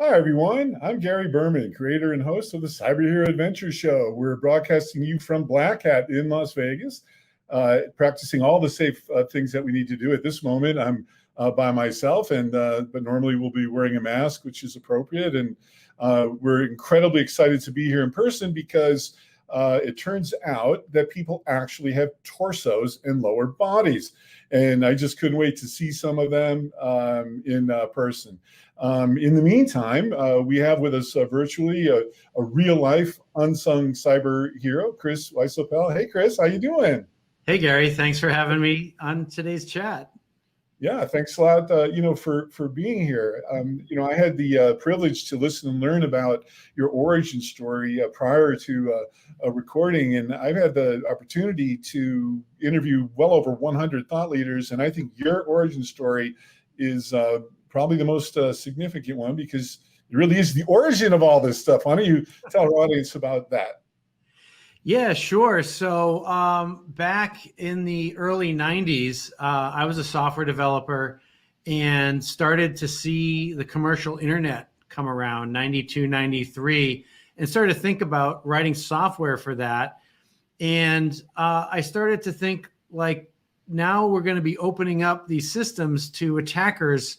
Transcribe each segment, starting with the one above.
Hi, everyone. I'm Gary Berman, creator and host of the Cyberhero Adventure Show. We're broadcasting you from Black Hat in Las Vegas, practicing all the safe things that we need to do at this moment. I'm by myself, but normally we'll be wearing a mask, which is appropriate. And we're incredibly excited to be here in person because it turns out that people actually have torsos and lower bodies. And I just couldn't wait to see some of them in person. In the meantime, we have with us virtually a real-life unsung cyber hero, Chris Wysopal. Hey, Chris, how you doing? Hey, Gary. Thanks for having me on today's chat. Yeah, thanks a lot, for being here. I had the privilege to listen and learn about your origin story prior to recording, and I've had the opportunity to interview well over 100 thought leaders, and I think your origin story is probably the most significant one because it really is the origin of all this stuff. Why don't you tell our audience about that? Yeah, sure. So back in the early 90s, I was a software developer and started to see the commercial internet come around 92, 93, and started to think about writing software for that. And I started to think, like, now we're going to be opening up these systems to attackers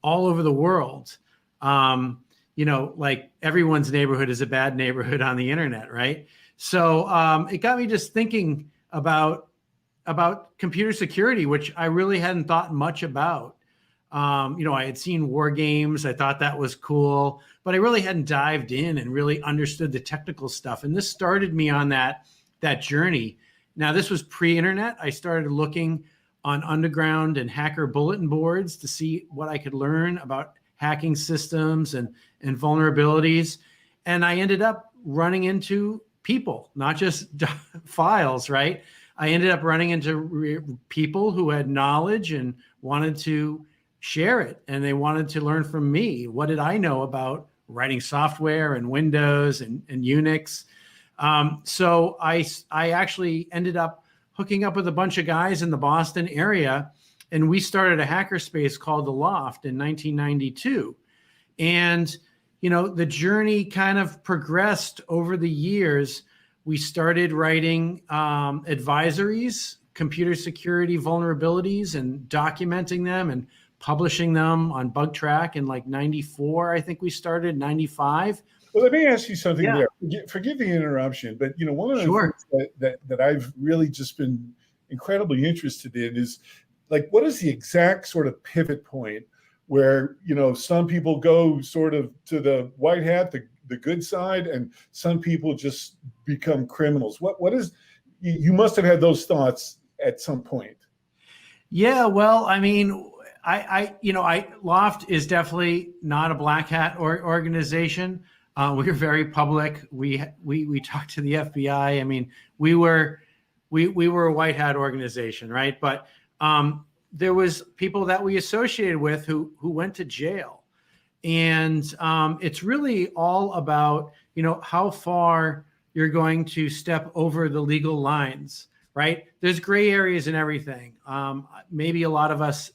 all over the world. Like everyone's neighborhood is a bad neighborhood on the internet, right? So it got me just thinking about computer security, which I really hadn't thought much about. I had seen war games. I thought that was cool, but I really hadn't dived in and really understood the technical stuff. And this started me on that journey. Now, this was pre-internet. I started looking on underground and hacker bulletin boards to see what I could learn about hacking systems and vulnerabilities. And I ended up running into people, not just files, right? I ended up running into people who had knowledge and wanted to share it. And they wanted to learn from me. What did I know about writing software and Windows and Unix? So I actually ended up hooking up with a bunch of guys in the Boston area, and we started a hackerspace called The Loft in 1992. And, the journey kind of progressed over the years. We started writing advisories, computer security vulnerabilities, and documenting them and publishing them on BugTrack in like 94, I think we started, 95. Well, let me ask you something there. Forgive the interruption, but one of the things that I've really just been incredibly interested in is, like, what is the exact sort of pivot point where some people go sort of to the white hat, the good side, and some people just become criminals? What is? You must have had those thoughts at some point. Yeah, well, I mean, Loft is definitely not a black hat organization. We were very public. We talked to the FBI. I mean, we were a white hat organization, right? But there was people that we associated with who went to jail, and it's really all about how far you're going to step over the legal lines, right? There's gray areas in everything. Maybe a lot of us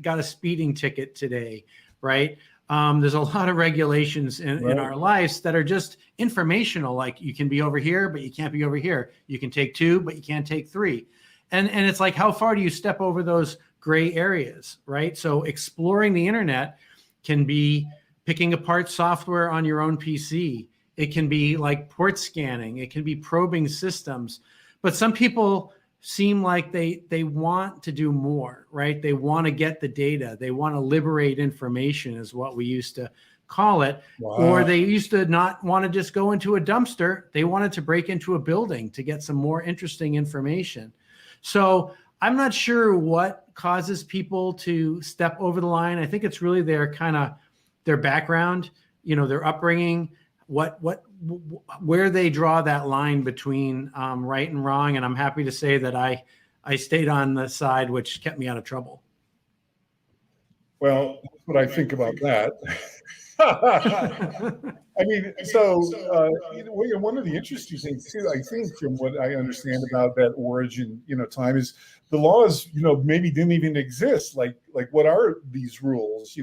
got a speeding ticket today, right? There's a lot of regulations in our lives that are just informational. Like, you can be over here, but you can't be over here. You can take 2, but you can't take 3. And it's like, how far do you step over those gray areas, right? So exploring the internet can be picking apart software on your own PC. It can be like port scanning. It can be probing systems. But some people seem like they want to do more, right? They want to get the data. They want to liberate information, is what we used to call it. Wow. Or they used to not want to just go into a dumpster. They wanted to break into a building to get some more interesting information. So I'm not sure what causes people to step over the line. I think it's really their background, their upbringing, where they draw that line between right and wrong. And I'm happy to say that I stayed on the side which kept me out of trouble. Well, that's what I think about that. I mean, so one of the interesting things too, I think, from what I understand about that origin, time, is the laws, maybe didn't even exist. Like what are these rules?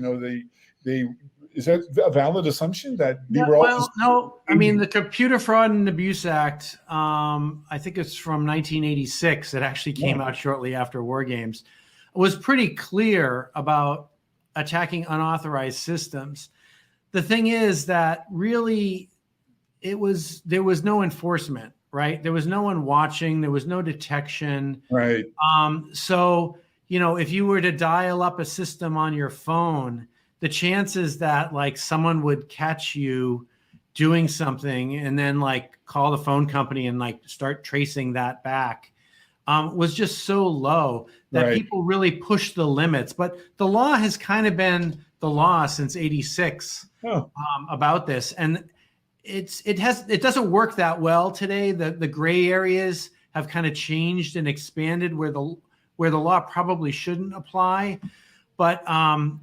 They is that a valid assumption that they Yeah, were all? well, no, I mean, the Computer Fraud and Abuse Act, I think it's from 1986. It actually came out shortly after War Games. It was pretty clear about attacking unauthorized systems. The thing is that really there was no enforcement, right? There was no one watching. There was no detection. Right. So, if you were to dial up a system on your phone, the chances that like someone would catch you doing something and then like call the phone company and like start tracing that back was just so low that people really pushed the limits. But the law has kind of been the law since '86 about this, and it doesn't work that well today. The gray areas have kind of changed and expanded where the law probably shouldn't apply. But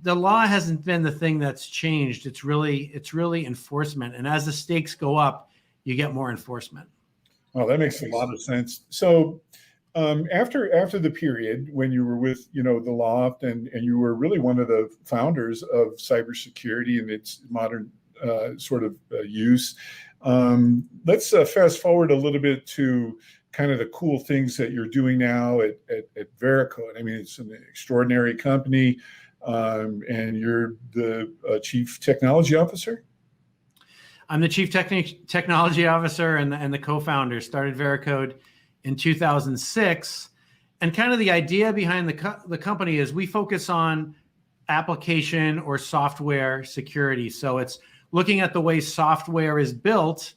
the law hasn't been the thing that's changed. It's really enforcement. And as the stakes go up, you get more enforcement. Oh, that makes a lot of sense. So after the period when you were with, the Loft and you were really one of the founders of cybersecurity and its modern sort of use, let's fast forward a little bit to kind of the cool things that you're doing now at Veracode. I mean, it's an extraordinary company, and you're the chief technology officer. I'm the chief technology officer and the co-founder. Started Veracode in 2006, and kind of the idea behind the company is we focus on application or software security. So it's looking at the way software is built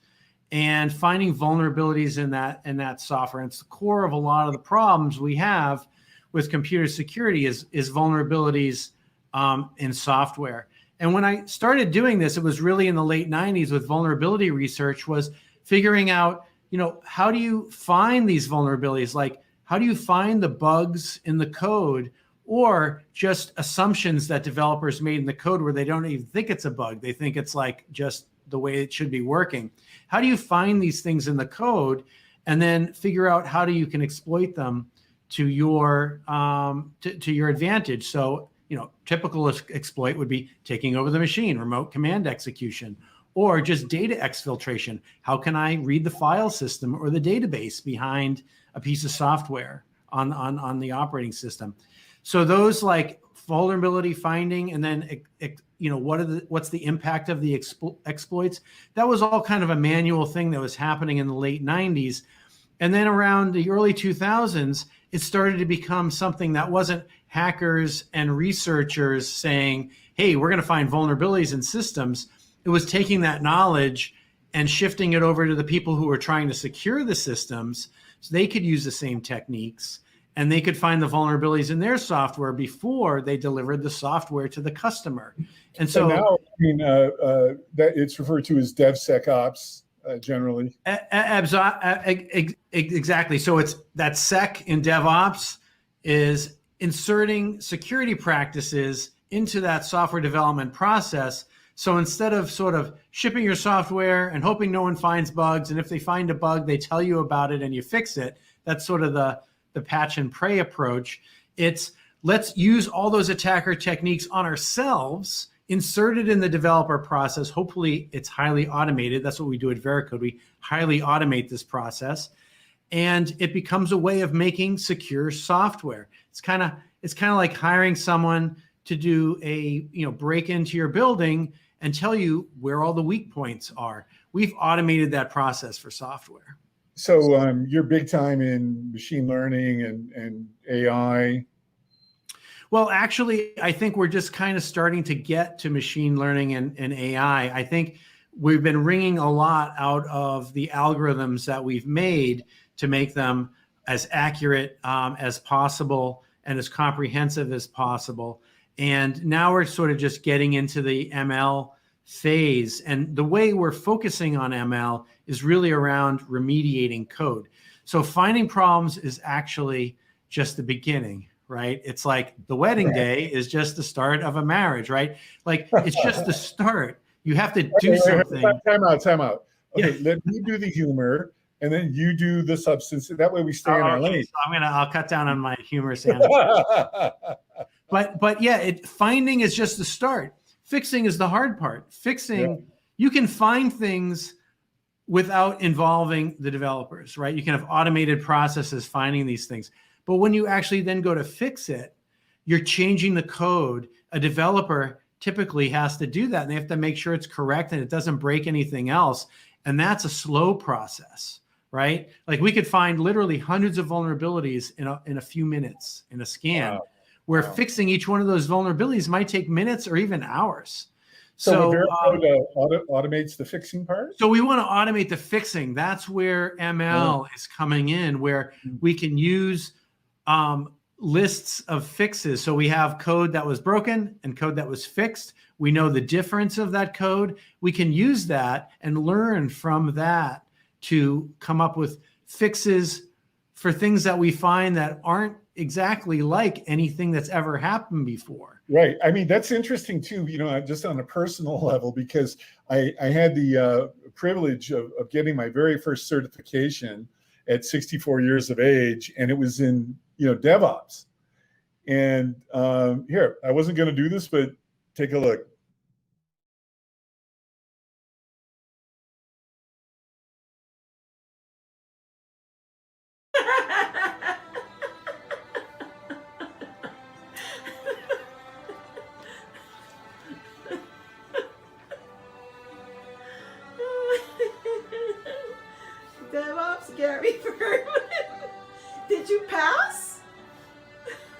and finding vulnerabilities in that software. And it's the core of a lot of the problems we have with computer security is vulnerabilities in software. And when I started doing this, it was really in the late 90s with vulnerability research, was figuring out, how do you find these vulnerabilities? Like, how do you find the bugs in the code or just assumptions that developers made in the code where they don't even think it's a bug? They think it's like just the way it should be working. How do you find these things in the code and then figure out how you can exploit them to your to your advantage? So, typical exploit would be taking over the machine, remote command execution, or just data exfiltration. How can I read the file system or the database behind a piece of software on the operating system? So those like vulnerability finding, and then what's the impact of the exploits? That was all kind of a manual thing that was happening in the late 90s. And then around the early 2000s, it started to become something that wasn't hackers and researchers saying, hey, we're going to find vulnerabilities in systems. It was taking that knowledge and shifting it over to the people who were trying to secure the systems so they could use the same techniques and they could find the vulnerabilities in their software before they delivered the software to the customer. And so now, that it's referred to as DevSecOps generally. Exactly. So it's that sec in DevOps is inserting security practices into that software development process. So instead of sort of shipping your software and hoping no one finds bugs, and if they find a bug, they tell you about it and you fix it. That's sort of the patch and pray approach. It's let's use all those attacker techniques on ourselves, insert it in the developer process. Hopefully it's highly automated. That's what we do at Veracode. We highly automate this process, and it becomes a way of making secure software. It's kind of like hiring someone to do a break into your building and tell you where all the weak points are. We've automated that process for software. So you're big time in machine learning and AI. Well, actually, I think we're just kind of starting to get to machine learning and AI. I think we've been wringing a lot out of the algorithms that we've made to make them as accurate as possible and as comprehensive as possible. And now we're sort of just getting into the ML phase. And the way we're focusing on ML is really around remediating code. So finding problems is actually just the beginning, right? It's like the wedding day is just the start of a marriage, right? Like it's just the start. You have to do something. Time out. Okay, let me do the humor, and then you do the substance. That way we stay in our lane. So I'll cut down on my humor sandwich. But yeah, finding is just the start. Fixing is the hard part. Fixing, Yeah. you can find things without involving the developers, right? You can have automated processes finding these things. But when you actually then go to fix it, you're changing the code. A developer typically has to do that, and they have to make sure it's correct and it doesn't break anything else. And that's a slow process, right? Like we could find literally hundreds of vulnerabilities in a few minutes in a scan, Wow. where Wow. fixing each one of those vulnerabilities might take minutes or even hours. So Veracode automates the fixing part? So we want to automate the fixing. That's where ML is coming in, where we can use lists of fixes. So we have code that was broken and code that was fixed. We know the difference of that code. We can use that and learn from that to come up with fixes for things that we find that aren't exactly like anything that's ever happened before. Right. I mean, that's interesting too, just on a personal level, because I had the privilege of getting my very first certification at 64 years of age, and it was in, DevOps. And here, I wasn't going to do this, but take a look. DevOps Gary Berman. Did you pass?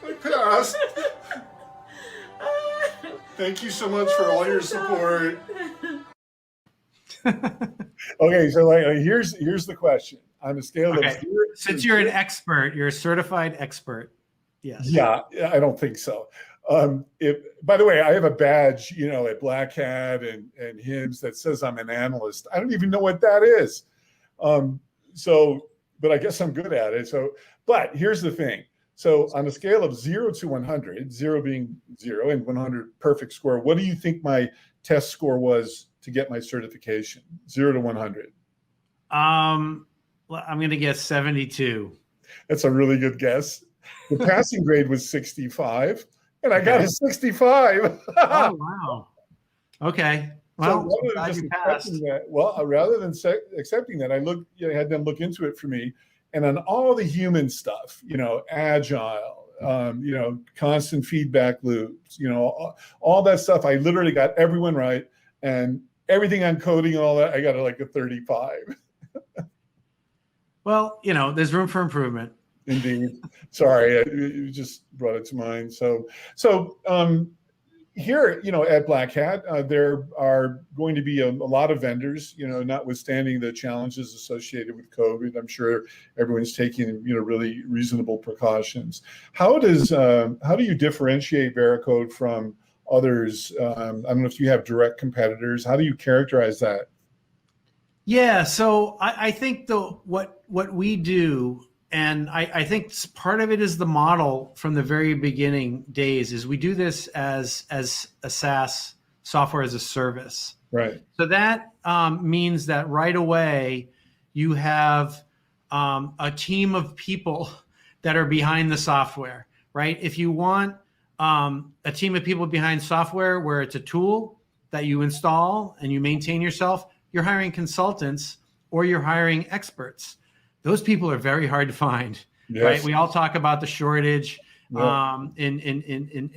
I passed. Thank you so much for all your support. Okay, so here's the question. On a scale of 0 since you're an expert, you're a certified expert. Yes. Yeah, I don't think so. By the way, I have a badge, at Black Hat and HIMSS that says I'm an analyst. I don't even know what that is. But I guess I'm good at it. But here's the thing. So on a scale of 0 to 100, 0 being 0 and 100 perfect score, what do you think my test score was to get my certification? 0 to 100. I'm going to guess 72. That's a really good guess. The passing grade was 65, and I got a 65. Oh, wow. Okay. Well, so rather than accepting that, I had them look into it for me. And on all the human stuff, agile, constant feedback loops, all that stuff, I literally got everyone right. And everything on coding and all that, I got a 35. Well, there's room for improvement. Indeed. Sorry, you just brought it to mind. So here, at Black Hat, there are going to be a lot of vendors, notwithstanding the challenges associated with COVID. I'm sure everyone's taking, really reasonable precautions. How do you differentiate Veracode from others? I don't know if you have direct competitors. How do you characterize that? Yeah, so I think what we do, and I think part of it is the model from the very beginning days, is we do this as a SaaS, software as a service. Right. So that means that right away you have a team of people that are behind the software, right? If you want a team of people behind software where it's a tool that you install and you maintain yourself, you're hiring consultants or you're hiring experts. Those people are very hard to find, yes. Right? We all talk about the shortage in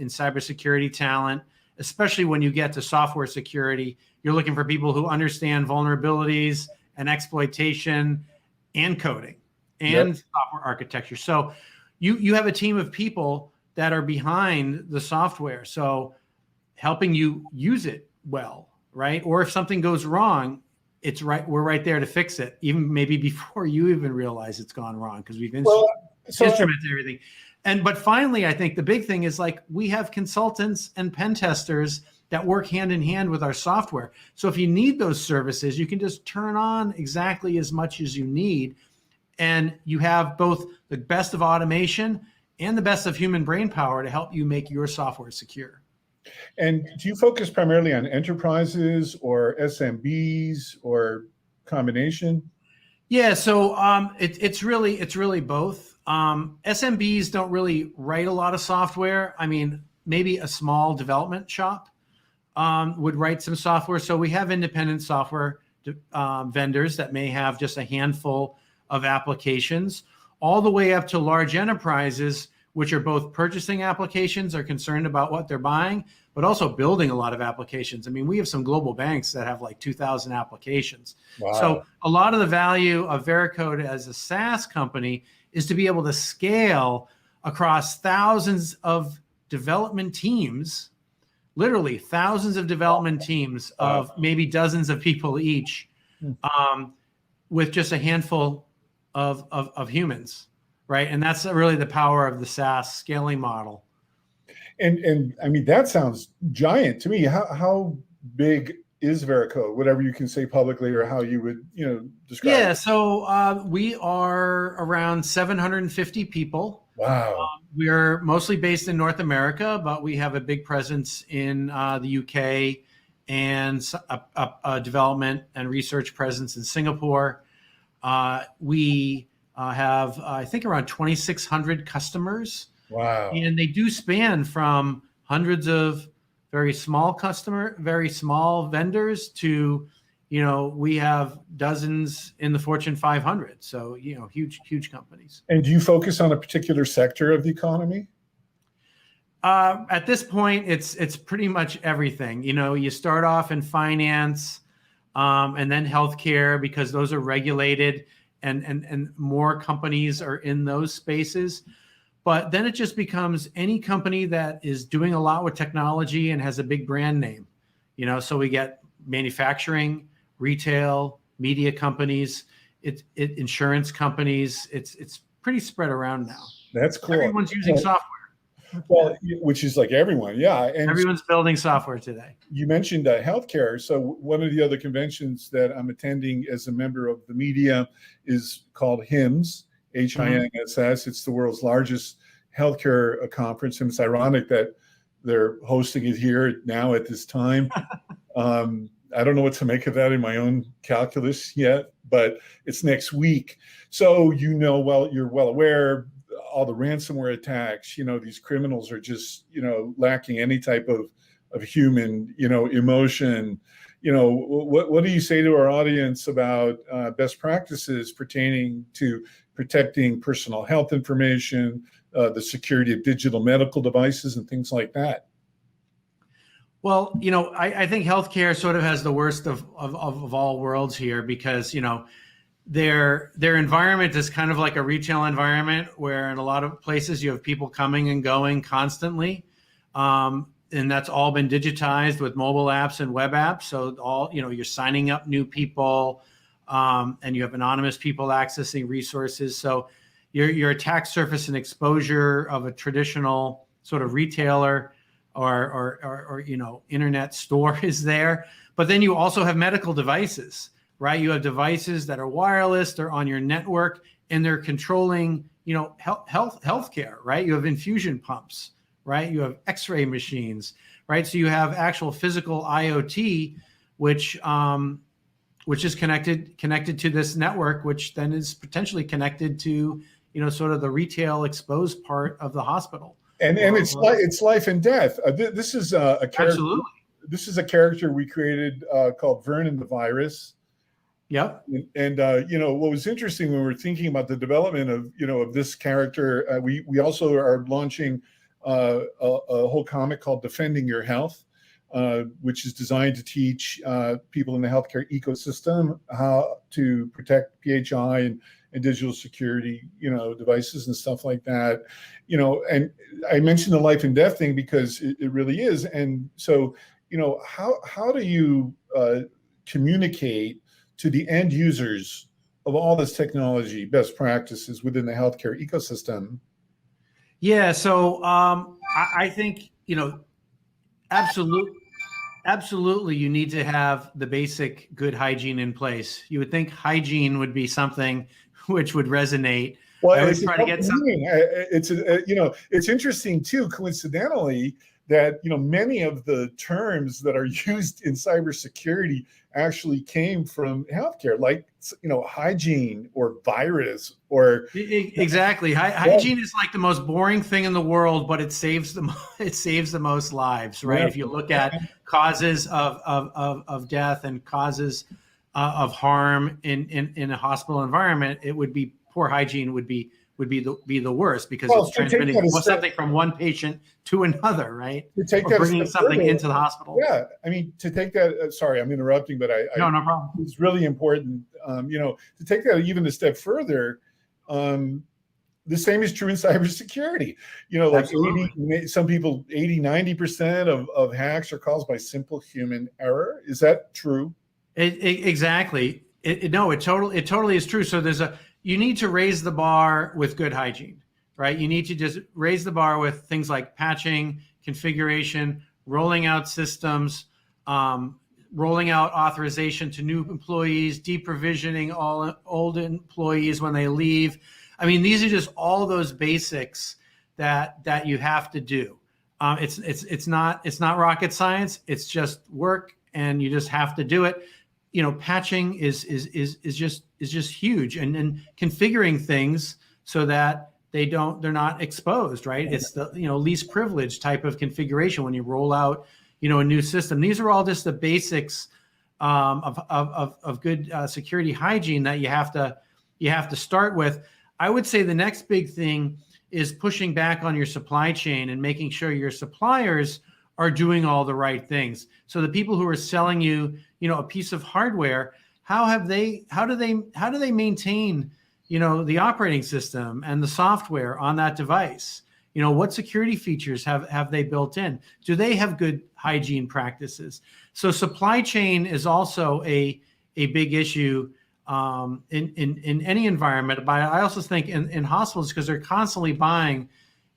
cybersecurity talent, especially when you get to software security. You're looking for people who understand vulnerabilities and exploitation and coding and software architecture. So you have a team of people that are behind the software, so helping you use it well, right? Or if something goes wrong, we're right there to fix it, even maybe before you even realize it's gone wrong, because we've instrumented everything. But finally, I think the big thing is we have consultants and pen testers that work hand in hand with our software. So if you need those services, you can just turn on exactly as much as you need. And you have both the best of automation and the best of human brain power to help you make your software secure. And do you focus primarily on enterprises or SMBs or combination? Yeah, so it's really both. SMBs don't really write a lot of software. I mean, maybe a small development shop, would write some software. So we have independent software vendors that may have just a handful of applications, all the way up to large enterprises, which are both purchasing applications, are concerned about what they're buying, but also building a lot of applications. I mean, we have some global banks that have like 2,000 applications. Wow. So a lot of the value of Veracode as a SaaS company is to be able to scale across thousands of development teams, literally thousands of development teams of maybe dozens of people each, with just a handful of humans, right? And that's really the power of the SaaS scaling model. And I mean, that sounds giant to me. How big is Veracode? Whatever you can say publicly, or how you would, describe Yeah, it. so we are around 750 people. Wow. We're mostly based in North America, but we have a big presence in the UK and a development and research presence in Singapore. We have, I think, around 2,600 customers. Wow. And they do span from hundreds of very small vendors to, we have dozens in the Fortune 500. So, huge companies. And do you focus on a particular sector of the economy? At this point, it's pretty much everything. You start off in finance, and then healthcare, because those are regulated and more companies are in those spaces. But then it just becomes any company that is doing a lot with technology and has a big brand name. So we get manufacturing, retail, media companies, insurance companies. It's pretty spread around now. That's cool. Everyone's using software. Well, which is like everyone, yeah. And everyone's building software today. You mentioned healthcare. So one of the other conventions that I'm attending as a member of the media is called HIMSS, HINSS. It's the world's largest healthcare conference, and it's ironic that they're hosting it here now at this time. I don't know what to make of that in my own calculus yet, but it's next week. So you're well aware, all the ransomware attacks, these criminals are just, lacking any type of human, emotion. What do you say to our audience about best practices pertaining to protecting personal health information, the security of digital medical devices and things like that? Well, I think healthcare sort of has the worst of all worlds here, because, their environment is kind of like a retail environment, where in a lot of places you have people coming and going constantly. And that's all been digitized with mobile apps and web apps. So you're signing up new people, and you have anonymous people accessing resources. So your attack surface and exposure of a traditional sort of retailer or internet store is there. But then you also have medical devices, right? You have devices that are wireless, they're on your network, and they're controlling, healthcare, right? You have infusion pumps, right? You have X-ray machines, right? So you have actual physical IoT, which is connected to this network, which then is potentially connected to, sort of the retail exposed part of the hospital. And it's life and death. This is a character. Absolutely. This is a character we created called Vernon the Virus. Yep. And what was interesting when we were thinking about the development of this character, we also are launching a whole comic called Defending Your Health, which is designed to teach people in the healthcare ecosystem how to protect PHI and digital security, devices and stuff like that. And I mentioned the life and death thing because it really is. And so, how do you communicate to the end users of all this technology, best practices within the healthcare ecosystem? Yeah, so I think, absolutely you need to have the basic good hygiene in place. You would think hygiene would be something which would resonate. Well, I always try to get something. It's interesting too, coincidentally, that many of the terms that are used in cybersecurity actually came from healthcare, like hygiene or virus or exactly. Hygiene is like the most boring thing in the world, but it saves the most lives, right? Yeah. If you look at causes of death and causes of harm in a hospital environment, it would be poor hygiene would be the worst, because it's transmitting something from one patient to another, right? To take or that bringing something into the hospital. Yeah, I mean, to take that. Sorry, I'm interrupting, but no problem. It's really important. To take that even a step further. The same is true in cybersecurity. Like 90% of hacks are caused by simple human error. Is that true? Exactly. It totally is true. So you need to raise the bar with good hygiene, right? You need to just raise the bar with things like patching, configuration, rolling out systems, rolling out authorization to new employees, deprovisioning all old employees when they leave. I mean, these are just all those basics that you have to do. It's not rocket science. It's just work, and you just have to do it. Patching is just huge, and configuring things so that they're not exposed, right? It's the least privileged type of configuration when you roll out a new system. These are all just the basics of good security hygiene that you have to start with. I would say the next big thing is pushing back on your supply chain and making sure your suppliers are doing all the right things. So the people who are selling you, a piece of hardware, how do they maintain, the operating system and the software on that device? What security features have they built in? Do they have good hygiene practices? So supply chain is also a big issue in any environment, but I also think in hospitals, because they're constantly buying,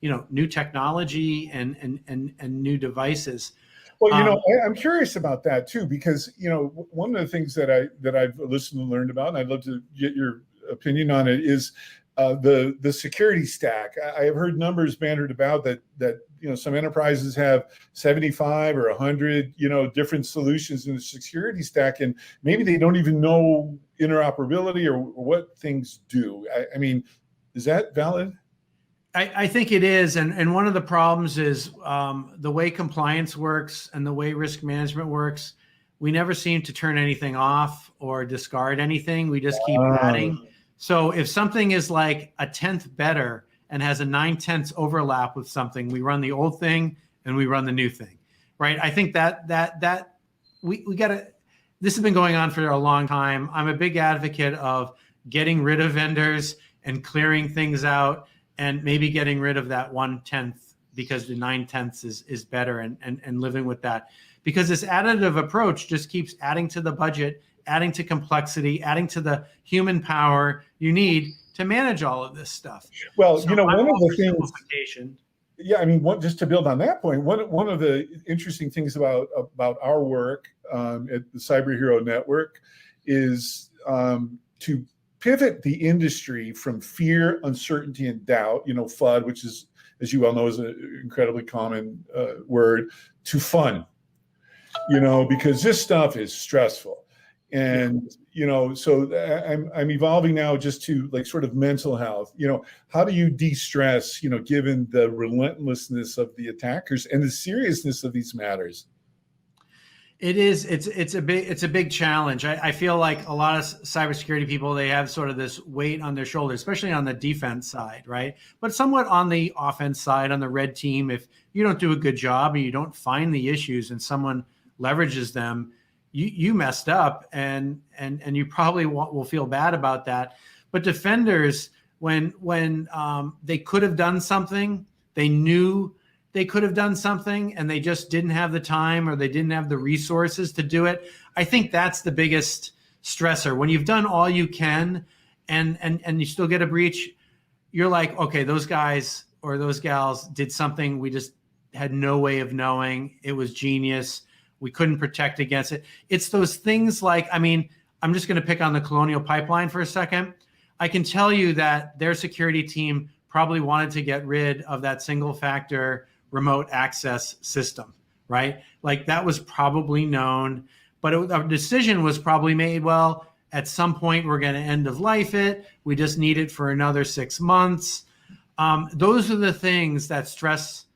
new technology and new devices. Well, I'm curious about that too, because one of the things that I've listened and learned about, and I'd love to get your opinion on it, is the security stack. I have heard numbers bandied about that some enterprises have 75 or 100 different solutions in the security stack, and maybe they don't even know interoperability or what things do. I mean, is that valid? I think it is, and one of the problems is the way compliance works and the way risk management works. We never seem to turn anything off or discard anything. We just keep adding. So if something is like a 10th better and has a 9/10 overlap with something, we run the old thing and we run the new thing, right? I think that we got to. This has been going on for a long time. I'm a big advocate of getting rid of vendors and clearing things out, and maybe getting rid of that 1/10 because the 9/10 is better, and living with that. Because this additive approach just keeps adding to the budget, adding to complexity, adding to the human power you need to manage all of this stuff. Well, So one of the things. Yeah, I mean, just to build on that point, one of the interesting things about our work at the Cyber Hero Network is to pivot the industry from fear, uncertainty, and doubt, FUD, which is, as you well know, is an incredibly common word, to fun, because this stuff is stressful. And, so I'm evolving now just to like sort of mental health. How do you de-stress, given the relentlessness of the attackers and the seriousness of these matters? It is. It's a big challenge. I feel like a lot of cybersecurity people, they have sort of this weight on their shoulders, especially on the defense side, right? But somewhat on the offense side, on the red team, if you don't do a good job and you don't find the issues and someone leverages them, you messed up, and you probably will feel bad about that. But defenders, when they could have done something, they knew they could have done something, and they just didn't have the time or they didn't have the resources to do it. I think that's the biggest stressor. When you've done all you can and you still get a breach, you're like, okay, those guys or those gals did something we just had no way of knowing. It was genius. We couldn't protect against it. It's those things like, I mean, I'm just going to pick on the Colonial Pipeline for a second. I can tell you that their security team probably wanted to get rid of that single factor remote access system, right? Like that was probably known, but a decision was probably made, well, at some point we're going to end of life it. We just need it for another 6 months. Those are the things that stress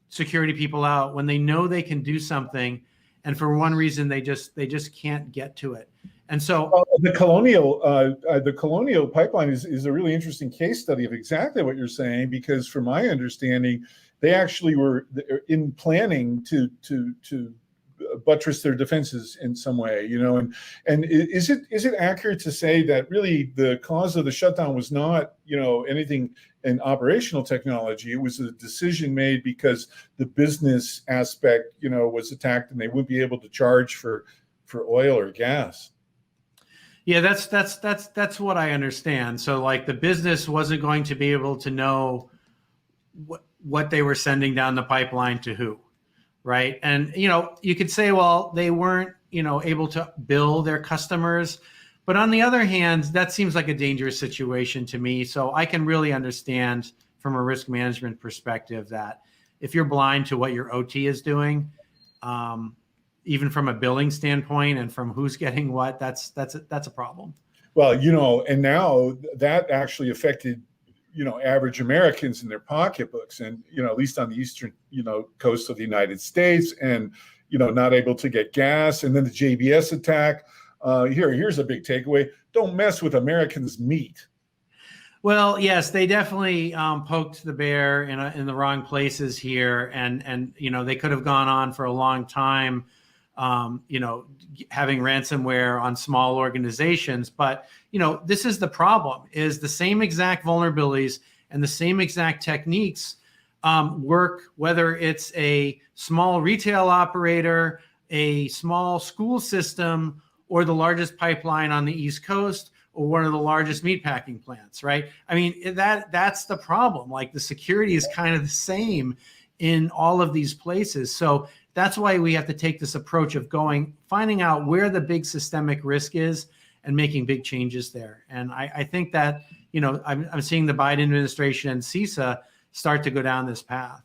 security people out when they know they can do something and for one reason they just can't get to it. And so the colonial pipeline is a really interesting case study of exactly what you're saying, because from my understanding, they actually were in planning to buttress their defenses in some way, and is it accurate to say that really the cause of the shutdown was not, anything in operational technology? It was a decision made because the business aspect, was attacked, and they wouldn't be able to charge for oil or gas. Yeah, that's what I understand. So like the business wasn't going to be able to know what they were sending down the pipeline to who, right? And you could say, well, they weren't able to bill their customers, but on the other hand, that seems like a dangerous situation to me. So I can really understand from a risk management perspective that if you're blind to what your OT is doing, even from a billing standpoint and from who's getting what, that's a problem. Well, and now that actually affected, average Americans in their pocketbooks, and, at least on the eastern, coast of the United States, and, not able to get gas. And then the JBS attack. Here's a big takeaway: don't mess with Americans' meat. Well, yes, they definitely poked the bear in the wrong places here, and they could have gone on for a long time, having ransomware on small organizations. But this is the problem: is the same exact vulnerabilities and the same exact techniques work whether it's a small retail operator, a small school system, or the largest pipeline on the East Coast, or one of the largest meatpacking plants, right? I mean, that's the problem. Like the security is kind of the same in all of these places. So that's why we have to take this approach of finding out where the big systemic risk is and making big changes there. And I think that, I'm seeing the Biden administration and CISA start to go down this path.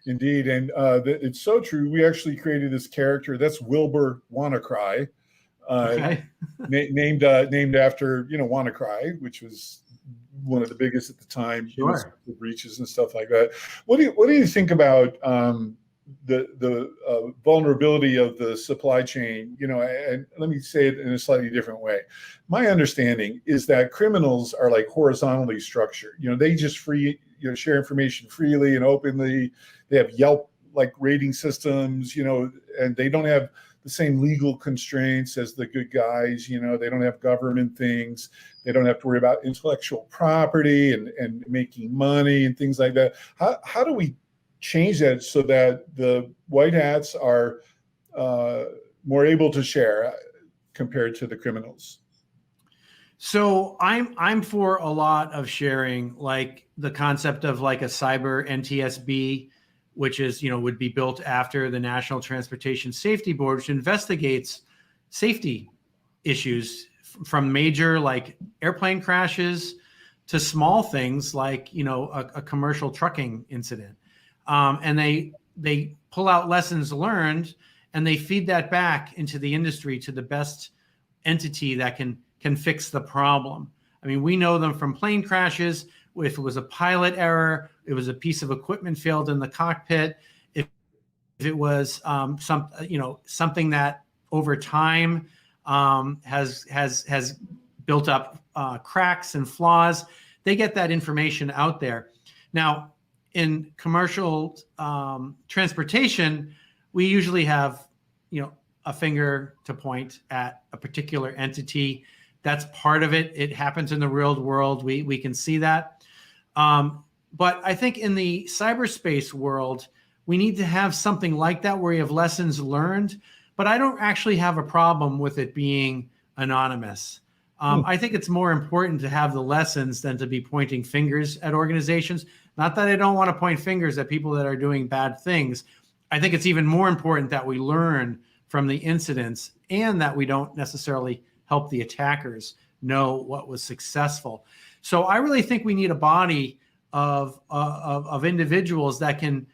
Indeed. And it's so true. We actually created this character. That's Wilbur WannaCry. Okay. named after WannaCry, which was one of the biggest at the time. Sure. Breaches and stuff like that. What do you think about the vulnerability of the supply chain? And let me say it in a slightly different way. My understanding is that criminals are like horizontally structured. They just share information freely and openly. They have Yelp like rating systems, and they don't have the same legal constraints as the good guys. They don't have government things. They don't have to worry about intellectual property and making money and things like that. How do we change that so that the white hats are more able to share compared to the criminals? So I'm for a lot of sharing, like the concept of like a cyber NTSB, which is, would be built after the National Transportation Safety Board, which investigates safety issues from major like airplane crashes to small things like, a commercial trucking incident. And they pull out lessons learned and they feed that back into the industry to the best entity that can fix the problem. I mean, we know them from plane crashes. If it was a pilot error, it was a piece of equipment failed in the cockpit. If it was something that over time has built up cracks and flaws, they get that information out there. Now, in commercial transportation, we usually have a finger to point at a particular entity. That's part of it. It happens in the real world. We can see that. But I think in the cyberspace world, we need to have something like that where you have lessons learned. But I don't actually have a problem with it being anonymous. I think it's more important to have the lessons than to be pointing fingers at organizations. Not that I don't want to point fingers at people that are doing bad things. I think it's even more important that we learn from the incidents and that we don't necessarily help the attackers know what was successful. So I really think we need a body of individuals that can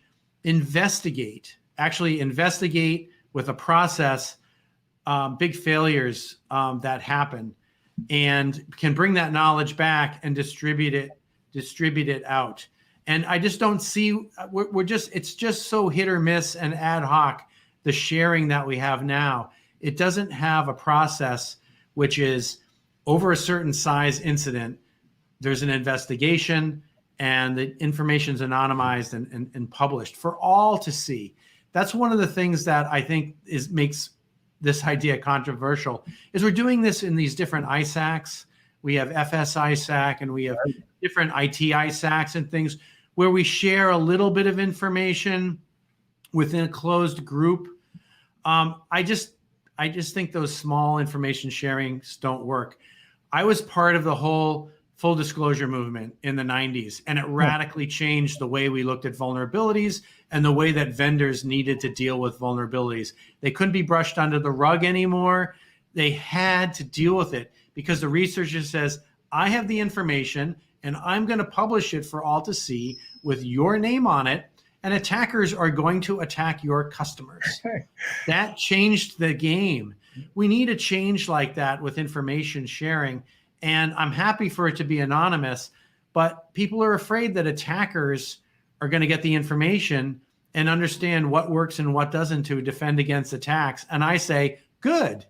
actually investigate with a process, big failures that happen, and can bring that knowledge back and distribute it out. And I just don't see, it's just so hit or miss and ad hoc the sharing that we have now, it doesn't have a process which is over a certain size incident, there's an investigation and the information is anonymized and published for all to see. That's one of the things that I think makes this idea controversial, is we're doing this in these different ISACs. We have FS ISAC and we have different IT ISACs and things where we share a little bit of information within a closed group. I just think those small information sharings don't work. I was part of the whole full disclosure movement in the 90s, and it radically changed the way we looked at vulnerabilities and the way that vendors needed to deal with vulnerabilities. They couldn't be brushed under the rug anymore. They had to deal with it because the researcher says, I have the information and I'm going to publish it for all to see with your name on it, and attackers are going to attack your customers. That changed the game. We need a change like that with information sharing. And I'm happy for it to be anonymous, but people are afraid that attackers are going to get the information and understand what works and what doesn't to defend against attacks. And I say, good.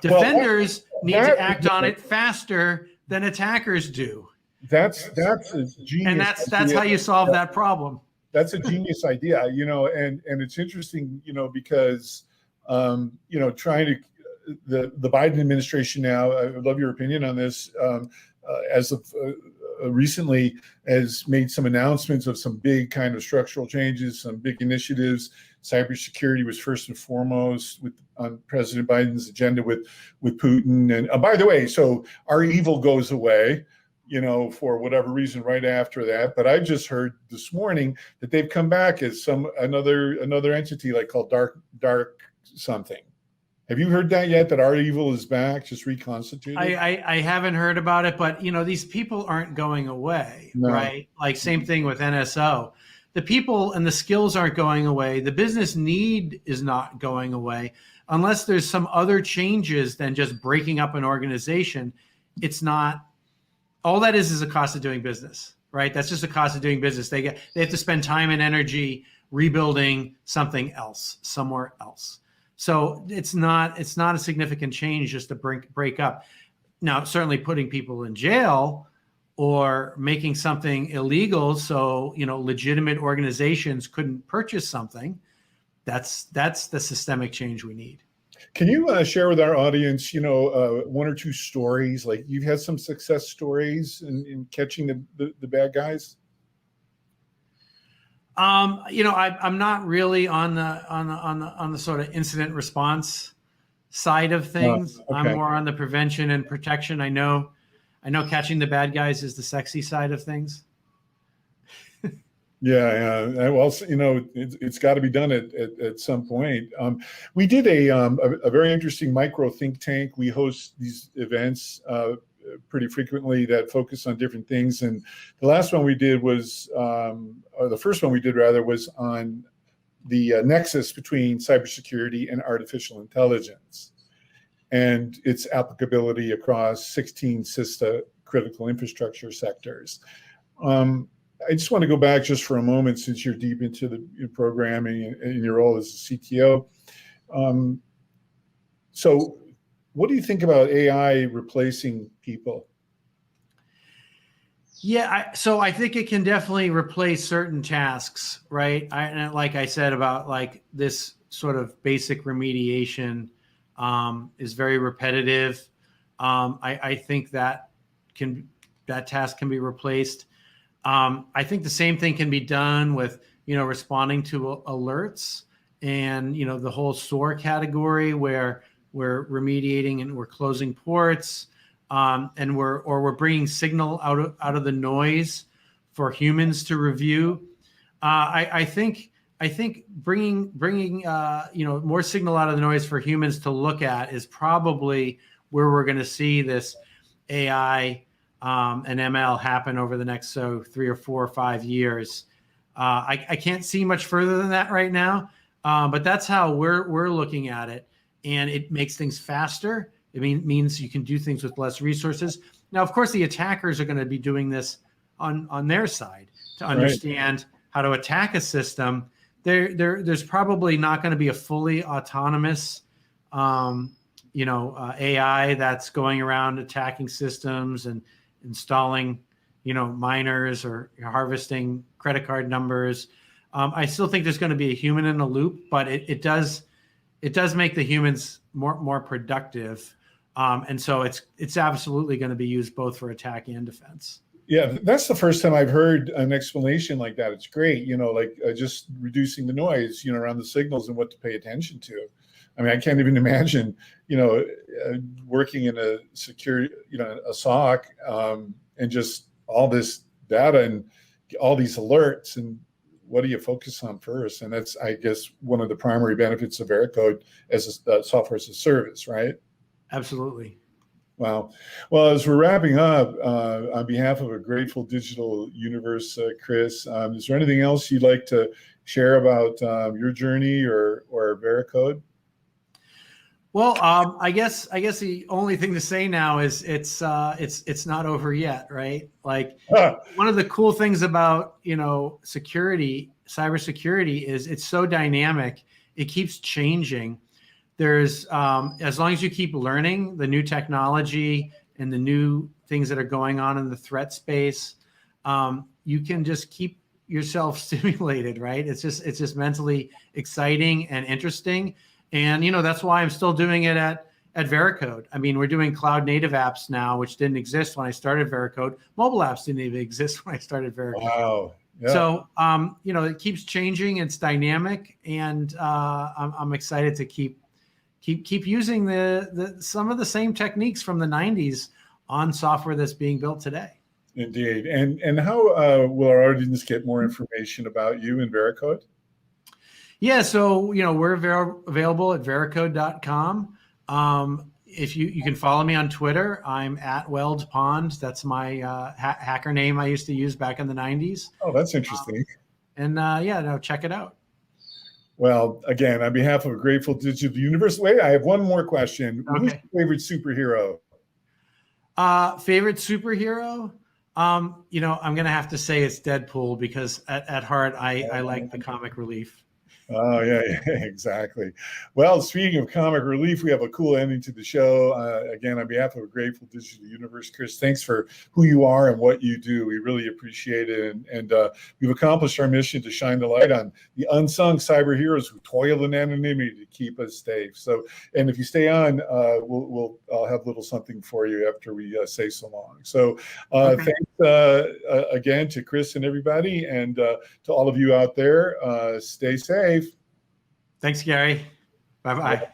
Defenders need to act on it faster than attackers do. That's a genius. And that's how you solve that problem. That's a genius idea, and it's interesting, because, trying to, the Biden administration now, I would love your opinion on this, as of recently has made some announcements of some big kind of structural changes, some big initiatives. Cybersecurity was first and foremost on President Biden's agenda with Putin. And by the way, so our evil goes away, for whatever reason right after that. But I just heard this morning that they've come back as another entity called dark something. Have you heard that yet? That our evil is back, just reconstituted? I haven't heard about it, but these people aren't going away, right? Like same thing with NSO. The people and the skills aren't going away. The business need is not going away unless there's some other changes than just breaking up an organization. It's not. All that is a cost of doing business, right? That's just a cost of doing business. They have to spend time and energy rebuilding something else somewhere else. So it's not a significant change just to break up. Now, certainly putting people in jail or making something illegal so legitimate organizations couldn't purchase something, that's the systemic change we need. Can you share with our audience, one or two stories? Like you've had some success stories in catching the bad guys? I'm not really on the sort of incident response side of things. Okay. I'm more on the prevention and protection. I know catching the bad guys is the sexy side of things. Yeah. Well, it's got to be done at some point. We did a very interesting micro think tank. We host these events pretty frequently that focus on different things. And the last one we did was, or the first one we did rather, was on the nexus between cybersecurity and artificial intelligence and its applicability across 16 CISTA critical infrastructure sectors. I just want to go back just for a moment, since you're deep into the programming and your role as a CTO. So what do you think about AI replacing people? Yeah, so I think it can definitely replace certain tasks, right? Like I said about this sort of basic remediation is very repetitive. I think that task can be replaced. I think the same thing can be done with, responding to alerts and, the whole SOAR category where we're remediating and we're closing ports, and we're bringing signal out of the noise for humans to review. I think bringing more signal out of the noise for humans to look at is probably where we're going to see this AI and ML happen over the next 3 or 4 or 5 years. I can't see much further than that right now, but that's how we're looking at it, and it makes things faster. It means you can do things with less resources. Now, of course, the attackers are going to be doing this on their side to understand how to attack a system. there's probably not going to be a fully autonomous, AI that's going around attacking systems and installing, miners or harvesting credit card numbers. I still think there's going to be a human in the loop, but it does make the humans more productive. And so it's absolutely going to be used both for attack and defense. Yeah, that's the first time I've heard an explanation like that. It's great, just reducing the noise, around the signals and what to pay attention to. I mean, I can't even imagine, working in a secure, a SOC, and just all this data and all these alerts, and what do you focus on first? And that's, I guess, one of the primary benefits of Veracode as a software as a service, right? Absolutely. Wow. Well, as we're wrapping up, on behalf of a grateful digital universe, Chris, is there anything else you'd like to share about your journey or Veracode? Well, I guess the only thing to say now is it's not over yet, right? Like one of the cool things about cybersecurity is it's so dynamic. It keeps changing. There's as long as you keep learning the new technology and the new things that are going on in the threat space, you can just keep yourself stimulated, right? It's just mentally exciting and interesting. And, that's why I'm still doing it at Veracode. I mean, we're doing cloud native apps now, which didn't exist when I started Veracode. Mobile apps didn't even exist when I started Veracode. Wow. Yeah. So, it keeps changing. It's dynamic. And I'm excited to keep using some of the same techniques from the 90s on software that's being built today. Indeed. And how will our audience get more information about you and Veracode? Yeah, so we're available at veracode.com. If you can follow me on Twitter, I'm at WeldPond. That's my hacker name I used to use back in the 90s. Oh, that's interesting. Check it out. Well, again, on behalf of a grateful digital universe, wait, I have one more question. Okay. Who's your favorite superhero? Favorite superhero? I'm going to have to say it's Deadpool because at heart, I like the comic relief. Oh, yeah, exactly. Well, speaking of comic relief, we have a cool ending to the show. Again, on behalf of a grateful digital universe, Chris, thanks for who you are and what you do. We really appreciate it. And we've accomplished our mission to shine the light on the unsung cyber heroes who toil in anonymity to keep us safe. So, and if you stay on, I'll have a little something for you after we say so long. So okay. Thanks again to Chris and everybody, and to all of you out there, stay safe. Thanks, Gary. Bye-bye.